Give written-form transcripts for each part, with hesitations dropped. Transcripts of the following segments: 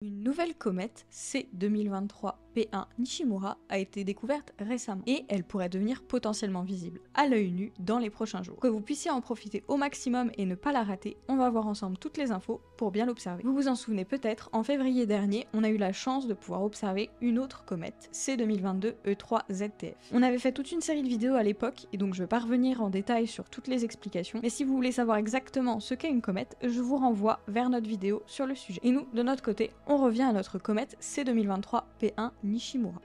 Une nouvelle comète, C2023P1 Nishimura, a été découverte récemment et elle pourrait devenir potentiellement visible à l'œil nu dans les prochains jours. Pour que vous puissiez en profiter au maximum et ne pas la rater, on va voir ensemble toutes les infos pour bien l'observer. Vous vous en souvenez peut-être, en février dernier, on a eu la chance de pouvoir observer une autre comète, C2022 E3ZTF. On avait fait toute une série de vidéos à l'époque et donc je vais pas revenir en détail sur toutes les explications, mais si vous voulez savoir exactement ce qu'est une comète, je vous renvoie vers notre vidéo sur le sujet. Et nous, de notre côté, on revient à notre comète C2023P1 Nishimura.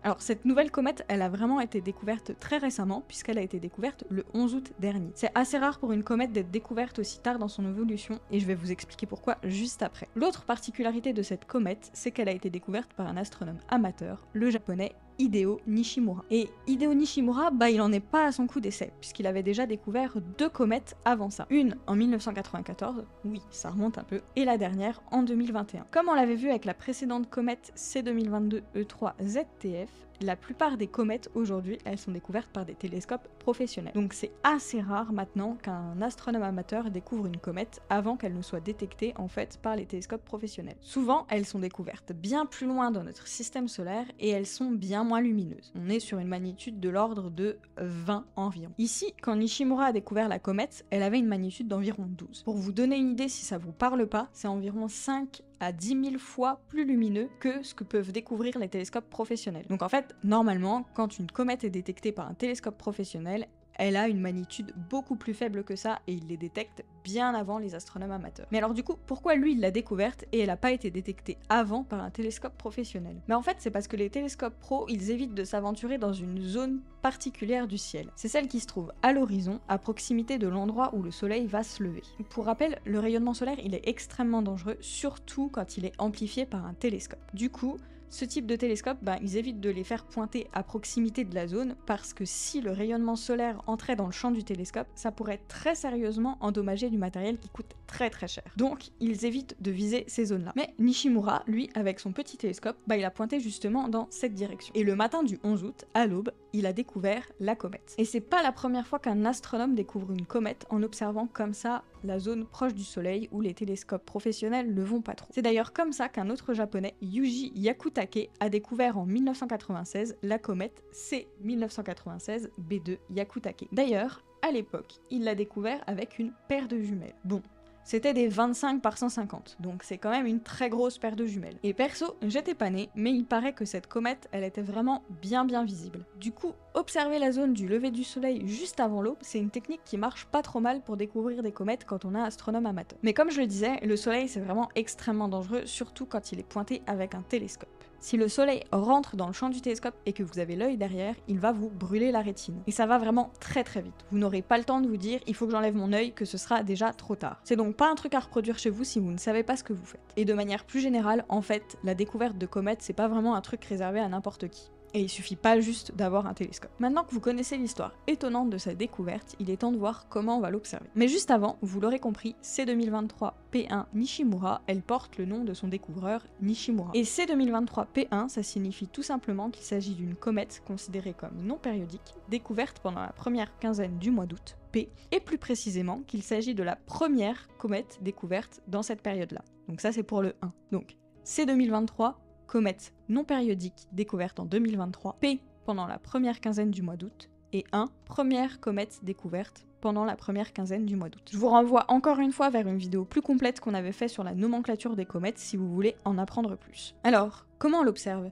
Alors cette nouvelle comète, elle a vraiment été découverte très récemment puisqu'elle a été découverte le 11 août dernier. C'est assez rare pour une comète d'être découverte aussi tard dans son évolution et je vais vous expliquer pourquoi juste après. L'autre particularité de cette comète, c'est qu'elle a été découverte par un astronome amateur, le japonais Hideo Nishimura. Et Hideo Nishimura, il en est pas à son coup d'essai, puisqu'il avait déjà découvert deux comètes avant ça. Une en 1994, oui, ça remonte un peu, et la dernière en 2021. Comme on l'avait vu avec la précédente comète C2022 E3ZTF, la plupart des comètes aujourd'hui, elles sont découvertes par des télescopes professionnels. Donc c'est assez rare maintenant qu'un astronome amateur découvre une comète avant qu'elle ne soit détectée en fait par les télescopes professionnels. Souvent, elles sont découvertes bien plus loin dans notre système solaire et elles sont bien moins lumineuses. On est sur une magnitude de l'ordre de 20 environ. Ici, quand Nishimura a découvert la comète, elle avait une magnitude d'environ 12. Pour vous donner une idée si ça vous parle pas, c'est environ 5 à 10 000 fois plus lumineux que ce que peuvent découvrir les télescopes professionnels. Donc en fait, normalement, quand une comète est détectée par un télescope professionnel, elle a une magnitude beaucoup plus faible que ça et il les détecte bien avant les astronomes amateurs. Mais alors du coup, pourquoi lui il l'a découverte et elle n'a pas été détectée avant par un télescope professionnel? Mais en fait, c'est parce que les télescopes pro, ils évitent de s'aventurer dans une zone particulière du ciel. C'est celle qui se trouve à l'horizon, à proximité de l'endroit où le soleil va se lever. Pour rappel, le rayonnement solaire, il est extrêmement dangereux, surtout quand il est amplifié par un télescope. Du coup, ce type de télescope, ils évitent de les faire pointer à proximité de la zone parce que si le rayonnement solaire entrait dans le champ du télescope, ça pourrait très sérieusement endommager du matériel qui coûte très très cher. Donc, ils évitent de viser ces zones-là. Mais Nishimura, lui, avec son petit télescope, il a pointé justement dans cette direction. Et le matin du 11 août, à l'aube, il a découvert la comète. Et c'est pas la première fois qu'un astronome découvre une comète en observant comme ça la zone proche du soleil où les télescopes professionnels ne vont pas trop. C'est d'ailleurs comme ça qu'un autre japonais, Yuji Yakutake, a découvert en 1996 la comète C1996 B2 Yakutake. D'ailleurs, à l'époque, il l'a découvert avec une paire de jumelles. Bon, c'était des 25 par 150, donc c'est quand même une très grosse paire de jumelles. Et perso, j'étais pas née, mais il paraît que cette comète, elle était vraiment bien visible. Du coup, observer la zone du lever du soleil juste avant l'aube, c'est une technique qui marche pas trop mal pour découvrir des comètes quand on est astronome amateur. Mais comme je le disais, le soleil c'est vraiment extrêmement dangereux, surtout quand il est pointé avec un télescope. Si le soleil rentre dans le champ du télescope et que vous avez l'œil derrière, il va vous brûler la rétine. Et ça va vraiment très vite. Vous n'aurez pas le temps de vous dire il faut que j'enlève mon œil, que ce sera déjà trop tard. C'est donc pas un truc à reproduire chez vous si vous ne savez pas ce que vous faites. Et de manière plus générale, en fait, la découverte de comètes, c'est pas vraiment un truc réservé à n'importe qui. Et il suffit pas juste d'avoir un télescope. Maintenant que vous connaissez l'histoire étonnante de sa découverte, il est temps de voir comment on va l'observer. Mais juste avant, vous l'aurez compris, C2023P1 Nishimura, elle porte le nom de son découvreur Nishimura. Et C2023P1, ça signifie tout simplement qu'il s'agit d'une comète considérée comme non périodique, découverte pendant la première quinzaine du mois d'août, P, et plus précisément qu'il s'agit de la première comète découverte dans cette période-là. Donc ça c'est pour le 1. Donc C2023, comète non périodique découverte en 2023, P pendant la première quinzaine du mois d'août, et 1, première comète découverte pendant la première quinzaine du mois d'août. Je vous renvoie encore une fois vers une vidéo plus complète qu'on avait fait sur la nomenclature des comètes si vous voulez en apprendre plus. Alors, comment on l'observe ?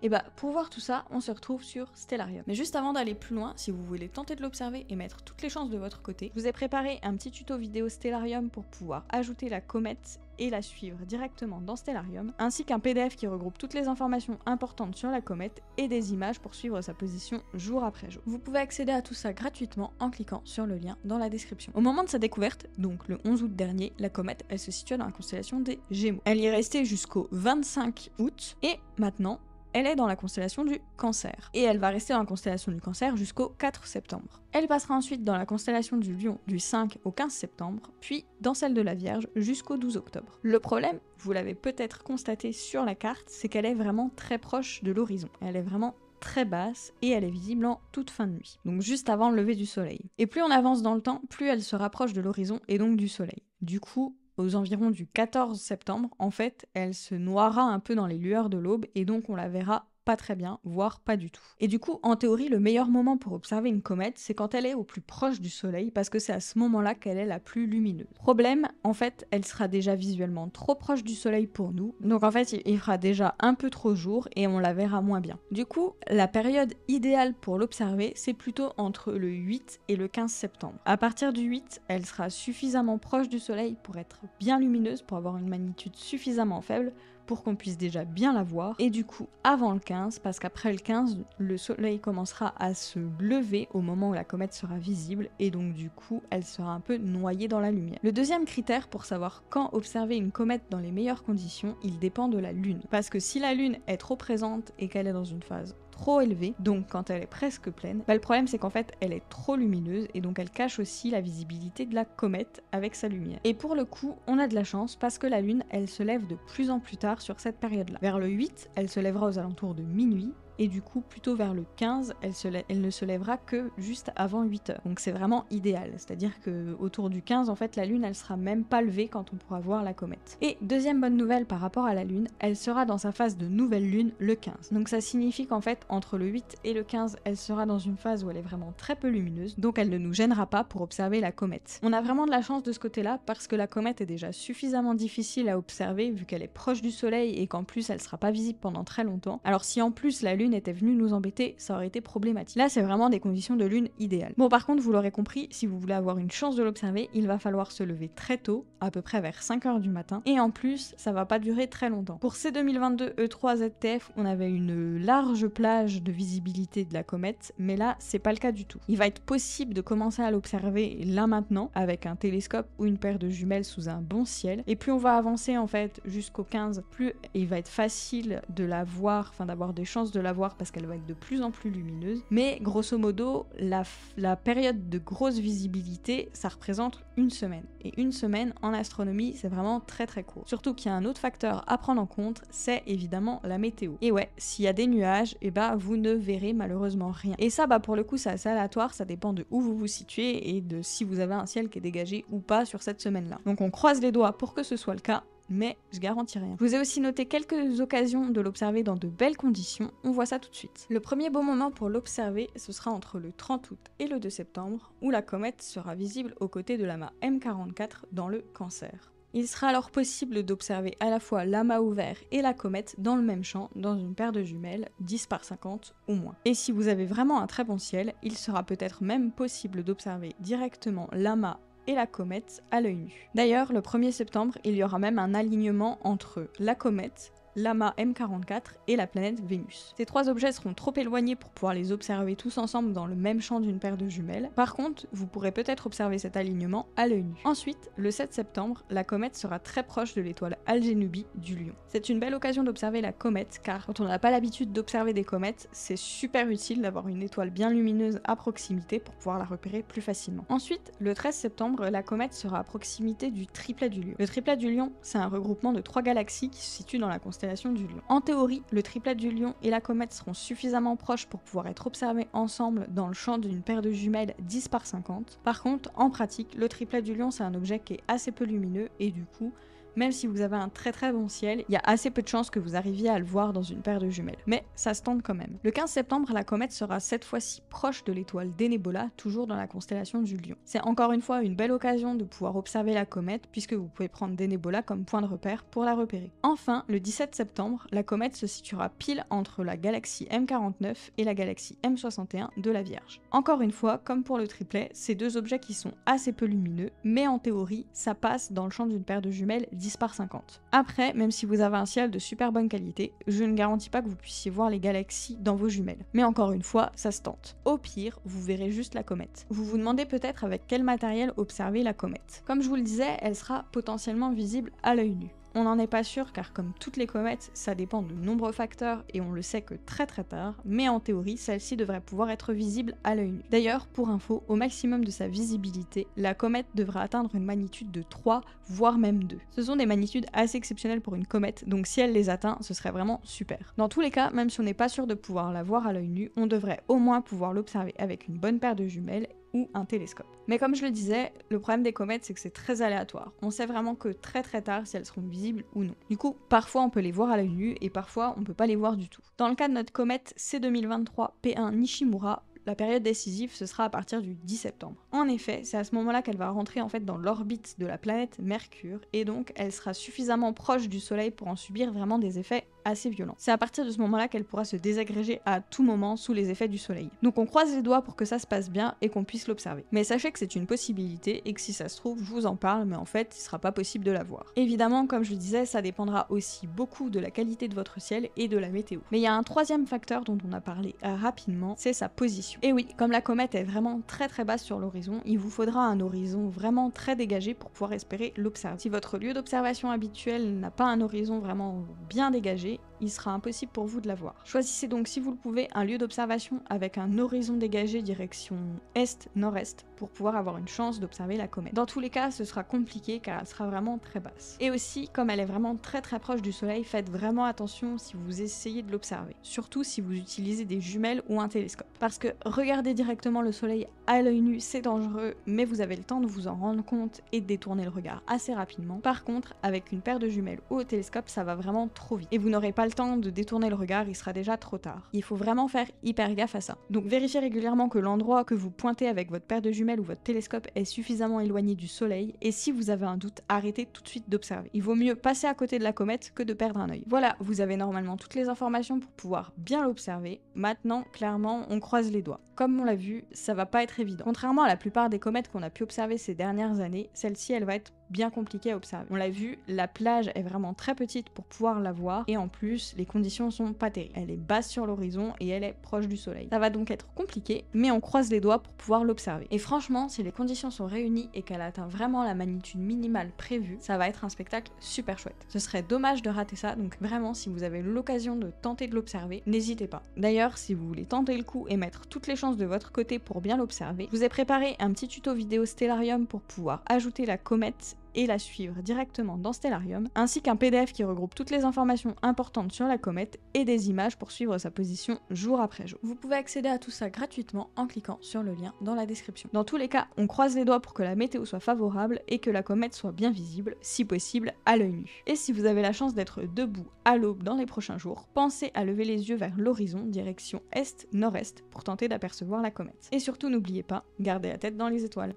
Et pour voir tout ça, on se retrouve sur Stellarium. Mais juste avant d'aller plus loin, si vous voulez tenter de l'observer et mettre toutes les chances de votre côté, je vous ai préparé un petit tuto vidéo Stellarium pour pouvoir ajouter la comète et la suivre directement dans Stellarium, ainsi qu'un PDF qui regroupe toutes les informations importantes sur la comète et des images pour suivre sa position jour après jour. Vous pouvez accéder à tout ça gratuitement en cliquant sur le lien dans la description. Au moment de sa découverte, donc le 11 août dernier, la comète, elle se situait dans la constellation des Gémeaux. Elle y est restée jusqu'au 25 août et maintenant, elle est dans la constellation du Cancer. Et elle va rester dans la constellation du Cancer jusqu'au 4 septembre. Elle passera ensuite dans la constellation du Lion du 5 au 15 septembre, puis dans celle de la Vierge jusqu'au 12 octobre. Le problème, vous l'avez peut-être constaté sur la carte, c'est qu'elle est vraiment très proche de l'horizon. Elle est vraiment très basse et elle est visible en toute fin de nuit, donc juste avant le lever du soleil. Et plus on avance dans le temps, plus elle se rapproche de l'horizon et donc du soleil. Du coup, aux environs du 14 septembre, en fait, elle se noiera un peu dans les lueurs de l'aube et donc on la verra pas très bien, voire pas du tout. Et du coup, en théorie, le meilleur moment pour observer une comète, c'est quand elle est au plus proche du Soleil, parce que c'est à ce moment-là qu'elle est la plus lumineuse. Problème, en fait, elle sera déjà visuellement trop proche du Soleil pour nous, donc en fait, il fera déjà un peu trop jour et on la verra moins bien. Du coup, la période idéale pour l'observer, c'est plutôt entre le 8 et le 15 septembre. À partir du 8, elle sera suffisamment proche du Soleil pour être bien lumineuse, pour avoir une magnitude suffisamment faible, pour qu'on puisse déjà bien la voir, et du coup avant le 15, parce qu'après le 15, le soleil commencera à se lever au moment où la comète sera visible, et donc du coup elle sera un peu noyée dans la lumière. Le deuxième critère pour savoir quand observer une comète dans les meilleures conditions, il dépend de la lune, parce que si la lune est trop présente et qu'elle est dans une phase trop élevée, donc quand elle est presque pleine, le problème c'est qu'en fait elle est trop lumineuse et donc elle cache aussi la visibilité de la comète avec sa lumière. Et pour le coup, on a de la chance parce que la lune, elle se lève de plus en plus tard sur cette période-là. Vers le 8, elle se lèvera aux alentours de minuit, et du coup plutôt vers le 15, elle ne se lèvera que juste avant 8 heures. Donc c'est vraiment idéal, c'est-à-dire que autour du 15, en fait, la lune, elle sera même pas levée quand on pourra voir la comète. Et deuxième bonne nouvelle par rapport à la lune, elle sera dans sa phase de nouvelle lune le 15. Donc ça signifie qu'en fait, entre le 8 et le 15, elle sera dans une phase où elle est vraiment très peu lumineuse, donc elle ne nous gênera pas pour observer la comète. On a vraiment de la chance de ce côté-là parce que la comète est déjà suffisamment difficile à observer vu qu'elle est proche du soleil et qu'en plus elle sera pas visible pendant très longtemps. Alors si en plus la lune était venue nous embêter, ça aurait été problématique. Là, c'est vraiment des conditions de lune idéales. Bon, par contre, vous l'aurez compris, si vous voulez avoir une chance de l'observer, il va falloir se lever très tôt, à peu près vers 5h du matin, et en plus, ça va pas durer très longtemps. Pour ces 2022 E3 ZTF, on avait une large plage de visibilité de la comète, mais là, c'est pas le cas du tout. Il va être possible de commencer à l'observer là maintenant, avec un télescope ou une paire de jumelles sous un bon ciel, et plus on va avancer en fait jusqu'au 15, plus il va être facile de la voir, enfin d'avoir des chances de la voir parce qu'elle va être de plus en plus lumineuse. Mais grosso modo, la période de grosse visibilité, ça représente une semaine. Et une semaine en astronomie, c'est vraiment très très court. Surtout qu'il y a un autre facteur à prendre en compte, c'est évidemment la météo. Et ouais, s'il y a des nuages, et bah vous ne verrez malheureusement rien. Et ça, bah pour le coup, c'est assez aléatoire, ça dépend de où vous vous situez et de si vous avez un ciel qui est dégagé ou pas sur cette semaine-là. Donc on croise les doigts pour que ce soit le cas, mais je garantis rien. Je vous ai aussi noté quelques occasions de l'observer dans de belles conditions, on voit ça tout de suite. Le premier beau moment pour l'observer, ce sera entre le 30 août et le 2 septembre, où la comète sera visible aux côtés de l'amas M44 dans le Cancer. Il sera alors possible d'observer à la fois l'amas ouvert et la comète dans le même champ, dans une paire de jumelles, 10/50 ou moins. Et si vous avez vraiment un très bon ciel, il sera peut-être même possible d'observer directement l'amas et la comète à l'œil nu. D'ailleurs, le 1er septembre, il y aura même un alignement entre la comète, l'amas M44 et la planète Vénus. Ces trois objets seront trop éloignés pour pouvoir les observer tous ensemble dans le même champ d'une paire de jumelles. Par contre, vous pourrez peut-être observer cet alignement à l'œil nu. Ensuite, le 7 septembre, la comète sera très proche de l'étoile Algénubie du Lion. C'est une belle occasion d'observer la comète, car quand on n'a pas l'habitude d'observer des comètes, c'est super utile d'avoir une étoile bien lumineuse à proximité pour pouvoir la repérer plus facilement. Ensuite, le 13 septembre, la comète sera à proximité du triplet du Lion. Le triplet du Lion, c'est un regroupement de 3 galaxies qui se situent dans la constellation du Lion. En théorie, le triplet du Lion et la comète seront suffisamment proches pour pouvoir être observés ensemble dans le champ d'une paire de jumelles 10/50. Par contre, en pratique, le triplet du Lion, c'est un objet qui est assez peu lumineux et du coup, même si vous avez un très très bon ciel, il y a assez peu de chances que vous arriviez à le voir dans une paire de jumelles. Mais ça se tente quand même. Le 15 septembre, la comète sera cette fois-ci proche de l'étoile Denebola, toujours dans la constellation du Lion. C'est encore une fois une belle occasion de pouvoir observer la comète, puisque vous pouvez prendre Denebola comme point de repère pour la repérer. Enfin, le 17 septembre, la comète se situera pile entre la galaxie M49 et la galaxie M61 de la Vierge. Encore une fois, comme pour le triplet, c'est deux objets qui sont assez peu lumineux, mais en théorie, ça passe dans le champ d'une paire de jumelles 10/50. Après, même si vous avez un ciel de super bonne qualité, je ne garantis pas que vous puissiez voir les galaxies dans vos jumelles. Mais encore une fois, ça se tente. Au pire, vous verrez juste la comète. Vous vous demandez peut-être avec quel matériel observer la comète. Comme je vous le disais, elle sera potentiellement visible à l'œil nu. On n'en est pas sûr car comme toutes les comètes, ça dépend de nombreux facteurs et on le sait que très très tard, mais en théorie, celle-ci devrait pouvoir être visible à l'œil nu. D'ailleurs, pour info, au maximum de sa visibilité, la comète devrait atteindre une magnitude de 3, voire même 2. Ce sont des magnitudes assez exceptionnelles pour une comète, donc si elle les atteint, ce serait vraiment super. Dans tous les cas, même si on n'est pas sûr de pouvoir la voir à l'œil nu, on devrait au moins pouvoir l'observer avec une bonne paire de jumelles ou un télescope. Mais comme je le disais, le problème des comètes, c'est que c'est très aléatoire. On sait vraiment que très tard si elles seront visibles ou non. Du coup, parfois on peut les voir à l'œil nu et parfois on peut pas les voir du tout. Dans le cas de notre comète C2023 P1 Nishimura, la période décisive, ce sera à partir du 10 septembre. En effet, c'est à ce moment-là qu'elle va rentrer en fait dans l'orbite de la planète Mercure, et donc elle sera suffisamment proche du Soleil pour en subir vraiment des effets assez violents. C'est à partir de ce moment-là qu'elle pourra se désagréger à tout moment sous les effets du Soleil. Donc on croise les doigts pour que ça se passe bien et qu'on puisse l'observer. Mais sachez que c'est une possibilité et que si ça se trouve, je vous en parle, mais en fait, il sera pas possible de la voir. Évidemment, comme je le disais, ça dépendra aussi beaucoup de la qualité de votre ciel et de la météo. Mais il y a un troisième facteur dont on a parlé rapidement, c'est sa position. Et oui, comme la comète est vraiment très basse sur l'horizon, il vous faudra un horizon vraiment très dégagé pour pouvoir espérer l'observer. Si votre lieu d'observation habituel n'a pas un horizon vraiment bien dégagé, il sera impossible pour vous de la voir. Choisissez donc, si vous le pouvez, un lieu d'observation avec un horizon dégagé direction est-nord-est pour pouvoir avoir une chance d'observer la comète. Dans tous les cas, ce sera compliqué car elle sera vraiment très basse. Et aussi, comme elle est vraiment très proche du Soleil, faites vraiment attention si vous essayez de l'observer. Surtout si vous utilisez des jumelles ou un télescope. Parce que regarder directement le Soleil à l'œil nu, c'est dangereux, mais vous avez le temps de vous en rendre compte et de détourner le regard assez rapidement. Par contre, avec une paire de jumelles ou au télescope, ça va vraiment trop vite. Et vous n'aurez pas le temps de détourner le regard, il sera déjà trop tard. Il faut vraiment faire hyper gaffe à ça. Donc vérifiez régulièrement que l'endroit que vous pointez avec votre paire de jumelles ou votre télescope est suffisamment éloigné du Soleil, et si vous avez un doute, arrêtez tout de suite d'observer. Il vaut mieux passer à côté de la comète que de perdre un œil. Voilà, vous avez normalement toutes les informations pour pouvoir bien l'observer. Maintenant, clairement, on croise les doigts. Comme on l'a vu, ça va pas être évident. Contrairement à la plupart des comètes qu'on a pu observer ces dernières années, celle-ci, elle va être bien compliquée à observer. On l'a vu, la plage est vraiment très petite pour pouvoir la voir, et en plus, les conditions sont pas terribles. Elle est basse sur l'horizon et elle est proche du Soleil. Ça va donc être compliqué, mais on croise les doigts pour pouvoir l'observer. Et franchement, si les conditions sont réunies et qu'elle atteint vraiment la magnitude minimale prévue, ça va être un spectacle super chouette. Ce serait dommage de rater ça, donc vraiment, si vous avez l'occasion de tenter de l'observer, n'hésitez pas. D'ailleurs, si vous voulez tenter le coup et mettre toutes les chances de votre côté pour bien l'observer, je vous ai préparé un petit tuto vidéo Stellarium pour pouvoir ajouter la comète et la suivre directement dans Stellarium, ainsi qu'un PDF qui regroupe toutes les informations importantes sur la comète et des images pour suivre sa position jour après jour. Vous pouvez accéder à tout ça gratuitement en cliquant sur le lien dans la description. Dans tous les cas, on croise les doigts pour que la météo soit favorable et que la comète soit bien visible, si possible à l'œil nu. Et si vous avez la chance d'être debout à l'aube dans les prochains jours, pensez à lever les yeux vers l'horizon, direction est-nord-est, pour tenter d'apercevoir la comète. Et surtout, n'oubliez pas, gardez la tête dans les étoiles.